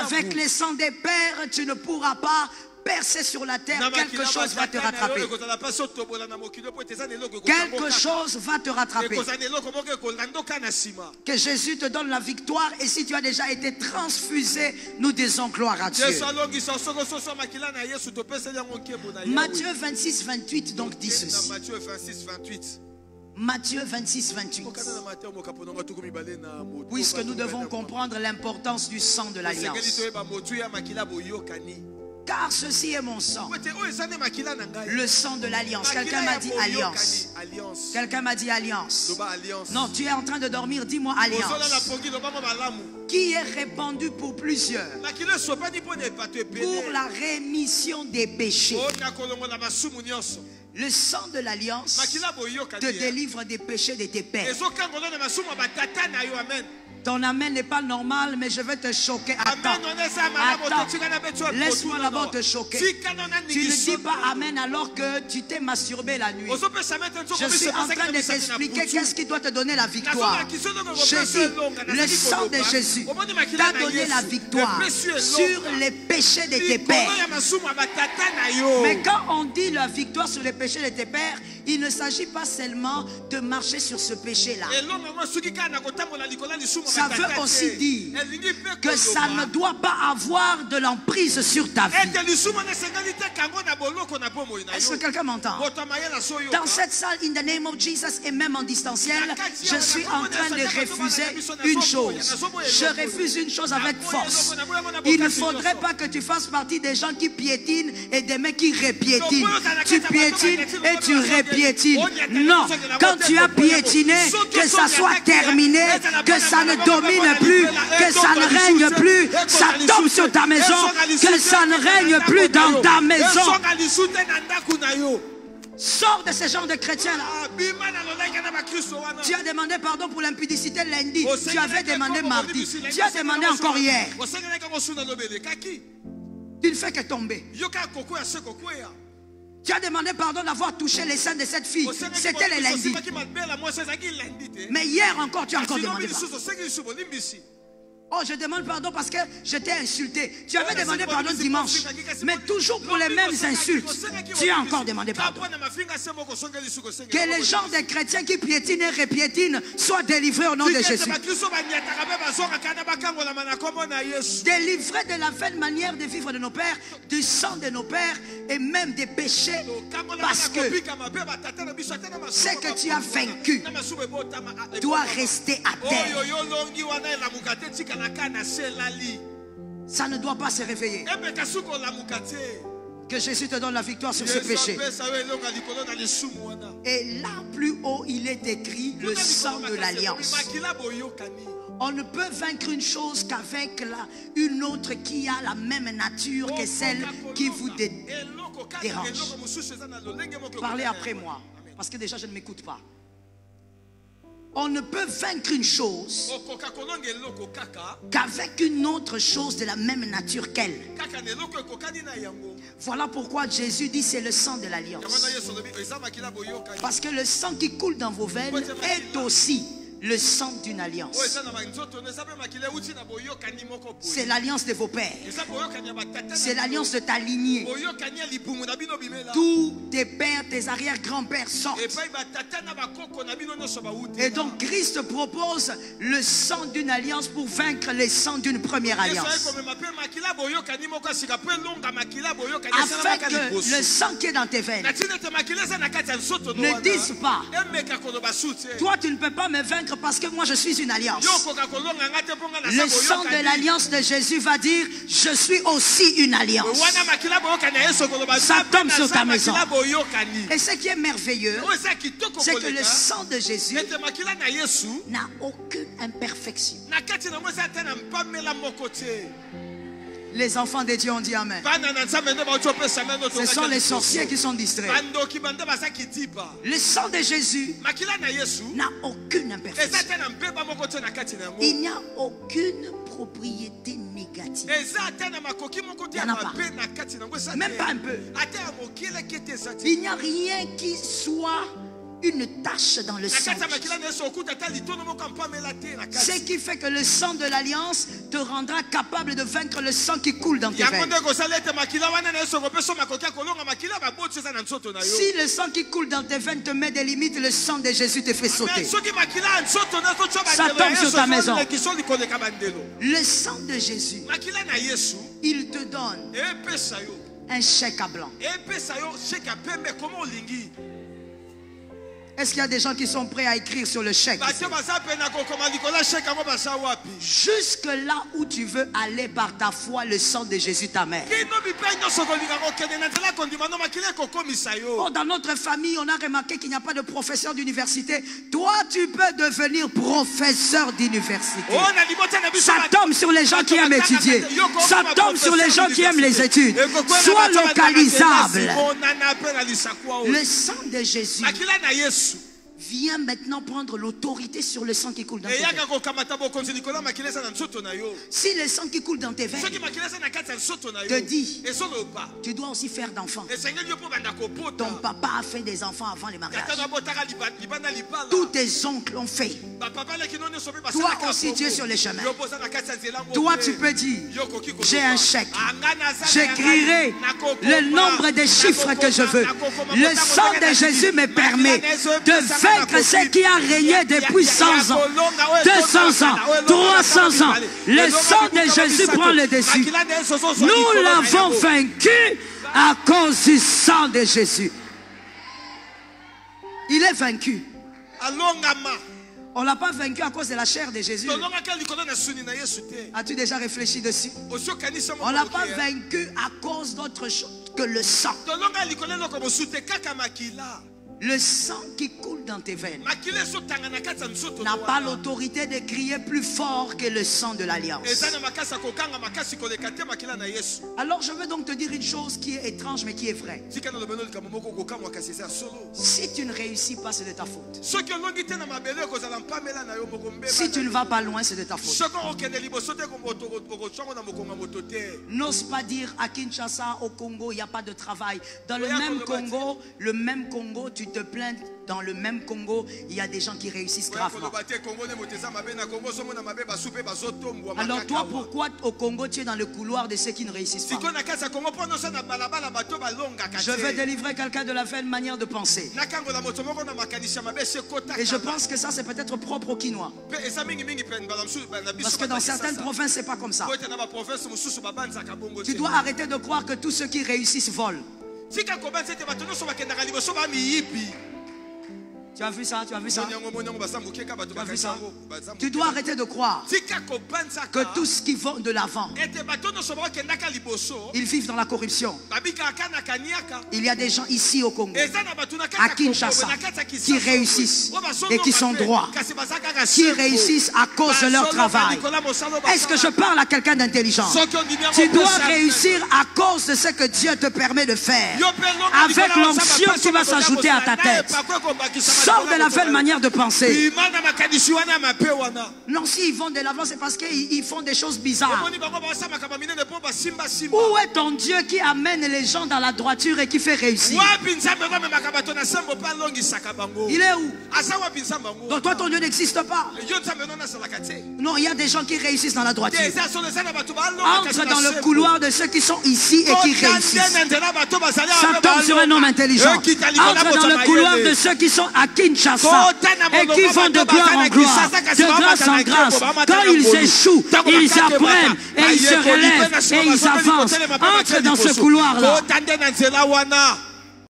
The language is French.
Avec les sangs des pères, tu ne pourras pas percer sur la terre. Quelque chose va te rattraper. Quelque chose va te rattraper. Que Jésus te donne la victoire. Et si tu as déjà été transfusé, nous disons gloire à Dieu. Matthieu 26, 28 donc dit ceci. Matthieu 26, 28. Puisque nous devons comprendre l'importance du sang de l'alliance. Car ceci est mon sang. Le sang de l'alliance. Quelqu'un m'a dit alliance. Quelqu'un m'a dit alliance. Non, tu es en train de dormir, dis-moi alliance. Qui est répandu pour plusieurs. Pour la rémission des péchés. Le sang de l'alliance te délivre des péchés de tes pères. Ton amen n'est pas normal, mais je vais te choquer. Attends. Laisse-moi d'abord te choquer. Tu ne dis pas amen alors que tu t'es masturbé la nuit. Je suis en train de t'expliquer qu'est-ce qui doit te donner la victoire. Jésus, le sang de Jésus t'a donné la victoire sur les péchés de tes pères. Mais quand on dit la victoire sur les péchés de tes pères, il ne s'agit pas seulement de marcher sur ce péché-là. Ça veut aussi dire que ça ne doit pas avoir de l'emprise sur ta vie. Est-ce que quelqu'un m'entend? Dans cette salle, in the name of Jesus, et même en distanciel, je suis en train de refuser une chose. Je refuse une chose avec force. Il ne faudrait pas que tu fasses partie des gens qui piétinent et des mecs qui repiétinent. Tu piétines et tu repiétines. Non, quand tu as piétiné, que ça soit terminé, que ça ne domine plus, que ça ne règne plus, ça tombe sur ta maison, que ça ne règne plus dans ta maison. Sors de ce genre de chrétiens-là. Tu as demandé pardon pour l'impudicité lundi. Tu avais demandé mardi. Tu as demandé encore hier. Tu ne fais que tomber. Tu as demandé pardon d'avoir touché les seins de cette fille. C'était le lundi. Mais hier encore, tu as encore demandé pardon. Oh, je demande pardon parce que je t'ai insulté. Tu avais demandé pardon dimanche. Mais toujours pour les mêmes insultes. Tu as encore demandé pardon. Que les gens des chrétiens qui piétinent et repiétinent soient délivrés au nom de Jésus. Délivrés de la vaine manière de vivre de nos pères, du sang de nos pères et même des péchés. Parce que ce que tu as vaincu doit rester à terre. Ça ne doit pas se réveiller. Que Jésus te donne la victoire sur ce péché. Et là, plus haut, il est écrit le sang de l'alliance. On ne peut vaincre une chose qu'avec une autre qui a la même nature que celle qui vous dérange. Parlez après moi, parce que déjà je ne m'écoute pas. On ne peut vaincre une chose qu'avec une autre chose de la même nature qu'elle. Voilà pourquoi Jésus dit c'est le sang de l'alliance. Parce que le sang qui coule dans vos veines est aussi le sang d'une alliance. C'est l'alliance de vos pères. C'est l'alliance de ta lignée. Tous tes pères, tes arrière-grands-pères sortent. Et donc Christ propose le sang d'une alliance pour vaincre les sangs d'une première alliance. Afin que le sang qui est dans tes veines ne dise pas: toi tu ne peux pas me vaincre parce que moi je suis une alliance. Le sang de l'alliance de Jésus va dire: je suis aussi une alliance. Ça tombe sur ta maison. Et ce qui est merveilleux, c'est que le sang de Jésus n'a aucune imperfection. Les enfants de Dieu ont dit amen. Ce sont les sorciers qui sont distraits. Le sang de Jésus n'a aucune imperfection. Il n'y a aucune propriété négative. Il n'y en a pas. Même pas un peu. Il n'y a rien qui soit une tache dans le sang. Ce qui fait que le sang de l'alliance te rendra capable de vaincre le sang qui coule dans tes veines. Si le sang qui coule dans tes veines te met des limites, le sang de Jésus te fait sauter. Ça tombe sur ta maison. Le sang de Jésus, il te donne un chèque à blanc. Est-ce qu'il y a des gens qui sont prêts à écrire sur le chèque? Jusque là où tu veux aller par ta foi, le sang de Jésus t'amène. Oh, dans notre famille, on a remarqué qu'il n'y a pas de professeur d'université. Toi, tu peux devenir professeur d'université. Ça tombe sur les gens qui aiment étudier. Ça tombe sur les gens qui aiment les études. Sois localisable. Le sang de Jésus viens maintenant prendre l'autorité sur le sang qui coule dans tes veines. Si le sang qui coule dans tes veines te dit, tu dois aussi faire d'enfants. Ton papa a fait des enfants avant le mariage. Tous tes oncles ont fait. Toi aussi tu es sur le chemin. Toi tu peux dire, j'ai un chèque. J'écrirai le nombre de chiffres que je veux. Le sang de Jésus me permet de vaincre ce qui a régné depuis 100 ans, 200 ans, 300 ans. Le sang de Jésus prend le dessus. Nous l'avons vaincu à cause du sang de Jésus. Il est vaincu. On ne l'a pas vaincu à cause de la chair de Jésus. As-tu déjà réfléchi dessus? On ne l'a pas vaincu à cause d'autre chose que le sang. Le sang qui coule dans tes veines n'a pas l'autorité de crier plus fort que le sang de l'alliance. Alors je veux donc te dire une chose qui est étrange mais qui est vraie. Si tu ne réussis pas, c'est de ta faute. Si tu ne vas pas loin, c'est de ta faute. N'ose pas dire à Kinshasa, au Congo, il n'y a pas de travail. Dans le même Congo, tu te plains. Dans le même Congo, il y a des gens qui réussissent gravement. Alors toi, pourquoi au Congo tu es dans le couloir de ceux qui ne réussissent pas? Je vais délivrer quelqu'un de la vaine manière de penser. Et je pense que ça c'est peut-être propre au Quinois. Parce que dans certaines provinces c'est pas comme ça. Tu dois arrêter de croire que tous ceux qui réussissent volent. Tu as vu ça? Tu as vu ça? Tu as vu ça? Tu dois arrêter de croire que tous ceux qui vont de l'avant, ils vivent dans la corruption. Il y a des gens ici au Congo, à Kinshasa, qui réussissent et qui sont droits, qui réussissent à cause de leur travail. Est-ce que je parle à quelqu'un d'intelligent? Tu dois réussir à cause de ce que Dieu te permet de faire, avec l'onction qui va s'ajouter à ta tête. Sors de la vaine manière de penser. Non, s'ils vont de l'avant, c'est parce qu'ils font des choses bizarres. Où est ton Dieu qui amène les gens dans la droiture et qui fait réussir? Il est où? Donc toi, ton Dieu n'existe pas. Non, il y a des gens qui réussissent dans la droiture. Entre dans le couloir de ceux qui sont ici et qui réussissent. Ça tombe sur un homme intelligent. Entre dans le couloir de ceux qui sont à Kinshasa et qui vont de gloire en gloire, de grâce en grâce. Quand ils échouent, ils apprennent et ils se relèvent et ils avancent. Entre dans ce couloir-là.